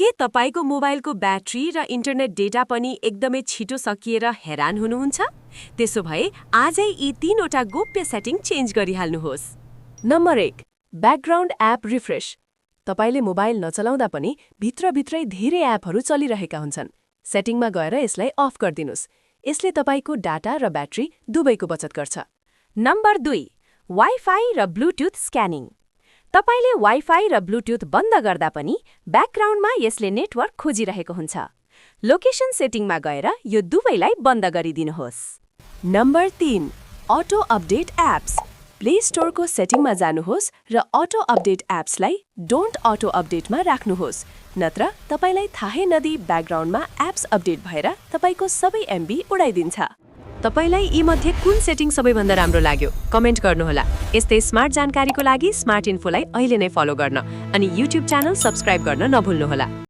के तपाईको मोबाइलको ब्याट्री र इन्टरनेट डेटा पनि एकदमै छिटो सकिएर हैरान हुनुहुन्छ? त्यसो भए आजै यी 3वटा गोप्य सेटिङ चेन्ज गरिहाल्नुहोस्। Number 1, background app refresh. तपाईले मोबाइल नचलाउँदा पनि भित्रभित्रै धेरै एपहरू चलिरहेका हुन्छन्। सेटिङमा गएर यसलाई अफ गरिदिनुस्। यसले तपाईको डाटा र ब्याट्री दुवैको बचत गर्छ। नम्बर 2, वाइफाई र ब्लुटुथ स्क्यानिङ। तपाईले वाइफाई र ब्लुटुथ बन्द गर्दा पनि ब्याकग्राउन्डमा यसले नेटवर्क खोजिरहेको हुन्छ। लोकेसन सेटिङमा गएर यो दुवैलाई बन्द गरिदिनुहोस्। Number 3, auto update apps. Play स्टोरको सेटिङमा जानुहोस् र अटो अपडेट एप्सलाई डोन्ट अटो अपडेटमा राख्नुहोस्। नत्र तपाईलाई थाहै नदिई ब्याकग्राउन्डमा एप्स अपडेट भएर तपाईको सबै एमबी उडाइदिन्छ। तपाईलाई यी मध्ये कुन सेटिङ सबैभन्दा राम्रो लाग्यो? कमेन्ट गर्नुहोला। यस्तै स्मार्ट जानकारीको लागि स्मार्ट इन्फोलाई अहिले नै फलो गर्न अनि युट्युब च्यानल सब्स्क्राइब गर्न नभुल्नुहोला।